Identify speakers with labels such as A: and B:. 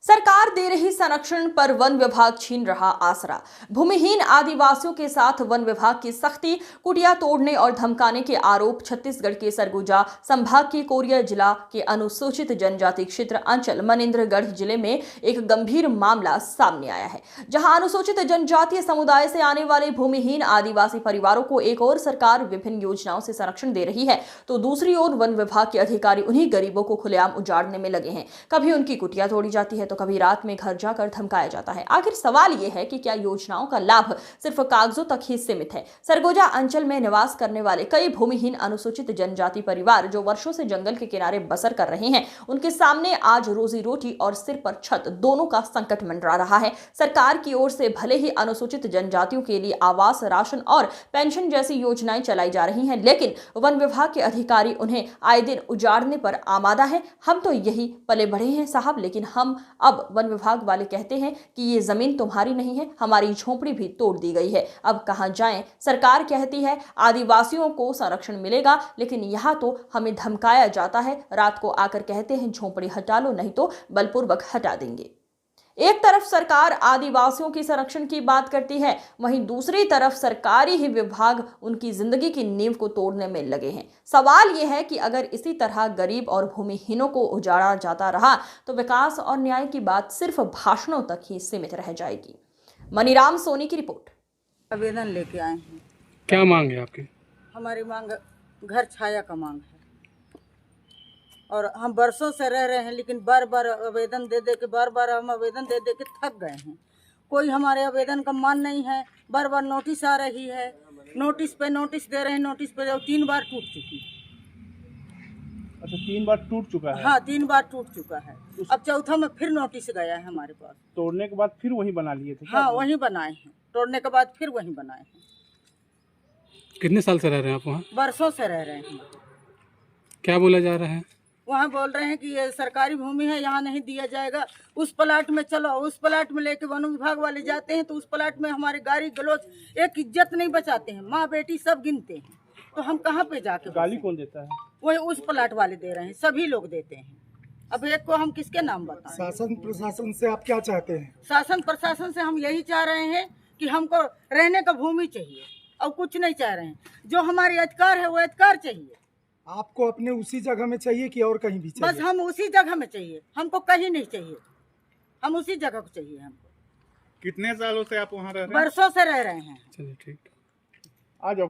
A: सरकार दे रही संरक्षण पर वन विभाग छीन रहा आसरा। भूमिहीन आदिवासियों के साथ वन विभाग की सख्ती, कुटिया तोड़ने और धमकाने के आरोप। छत्तीसगढ़ के सरगुजा संभाग के कोरिया जिला के अनुसूचित जनजाति क्षेत्र अंचल मनेन्द्रगढ़ जिले में एक गंभीर मामला सामने आया है, जहां अनुसूचित जनजातीय समुदाय से आने वाले भूमिहीन आदिवासी परिवारों को एक ओर सरकार विभिन्न योजनाओं से संरक्षण दे रही है, तो दूसरी ओर वन विभाग के अधिकारी उन्हीं गरीबों को खुलेआम उजाड़ने में लगे हैं। कभी उनकी कुटिया तोड़ी जाती है तो कभी रात में घर जाकर धमकाया जाता है। आखिर सवाल यह है कि क्या योजनाओं का लाभ सिर्फ कागजों तक ही सीमित है? सरगुजा अंचल में निवास करने वाले कई भूमिहीन अनुसूचित जनजाति परिवार जो वर्षों से जंगल के किनारे बसर कर रहे हैं, उनके सामने आज रोजी रोटी और सिर पर छत दोनों का संकट मंडरा रहा है। सरकार की ओर से भले ही अनुसूचित जनजातियों के लिए आवास, राशन और पेंशन जैसी योजनाएं चलाई जा रही हैं, लेकिन वन विभाग के अधिकारी उन्हें आए दिन उजाड़ने पर आमादा है। हम तो यही पले बढ़े हैं साहब, लेकिन हम अब वन विभाग वाले कहते हैं कि ये जमीन तुम्हारी नहीं है, हमारी झोपड़ी भी तोड़ दी गई है, अब कहां जाएं? सरकार कहती है आदिवासियों को संरक्षण मिलेगा, लेकिन यहां तो हमें धमकाया जाता है। रात को आकर कहते हैं झोपड़ी हटा लो, नहीं तो बलपूर्वक हटा देंगे। एक तरफ सरकार आदिवासियों की संरक्षण की बात करती है, वहीं दूसरी तरफ सरकारी ही विभाग उनकी जिंदगी की नींव को तोड़ने में लगे हैं। सवाल यह है कि अगर इसी तरह गरीब और भूमिहीनों को उजाड़ा जाता रहा तो विकास और न्याय की बात सिर्फ भाषणों तक ही सीमित रह जाएगी। मनीराम सोनी की रिपोर्ट।
B: आवेदन लेके आए हैं।
C: क्या मांग है आपकी?
B: हमारी मांग घर छाया का मांग है, और हम बरसों से रह रहे हैं, लेकिन बार बार आवेदन दे दे के थक गए हैं। कोई हमारे आवेदन का मान नहीं है। बार बार नोटिस आ रही है, नोटिस पे नोटिस दे रहे हैं, नोटिस पे 3 बार टूट चुकी है।
C: अच्छा, 3 बार टूट चुका है?
B: हाँ, 3 बार टूट चुका है। अब चौथा में फिर नोटिस गया है हमारे पास।
C: तोड़ने के बाद फिर वही बना लिए थे?
B: हाँ, वही बनाए हैं। तोड़ने के बाद फिर वही बनाए हैं।
C: कितने साल से रह रहे हैं आप वहाँ?
B: बरसों से रह रहे हैं।
C: क्या बोला जा रहा है?
B: वहाँ बोल रहे हैं कि ये सरकारी भूमि है, यहाँ नहीं दिया जाएगा। उस प्लाट में चलो, उस प्लाट में लेके वन विभाग वाले जाते हैं तो उस प्लाट में हमारे गाली गलौज, एक इज्जत नहीं बचाते हैं। माँ बेटी सब गिनते हैं, तो हम कहाँ पे जाके?
C: गाली कौन देता है?
B: वही उस प्लाट वाले दे रहे हैं, सभी लोग देते हैं। अब एक को हम किसके नाम बताएं?
D: शासन प्रशासन से आप क्या चाहते हैं?
B: शासन प्रशासन से हम यही चाह रहे हैं कि हमको रहने का भूमि चाहिए, और कुछ नहीं चाह रहे हैं। जो हमारे अधिकार है वो अधिकार चाहिए।
D: आपको अपने उसी जगह में चाहिए कि और कहीं भी चाहिए?
B: बस हम उसी जगह में चाहिए, हमको कहीं नहीं चाहिए, हम उसी जगह को चाहिए हमको।
C: कितने सालों से आप वहाँ रह रहे हैं?
B: बरसों से रह रहे हैं।
C: चलिए ठीक, आ जाओ।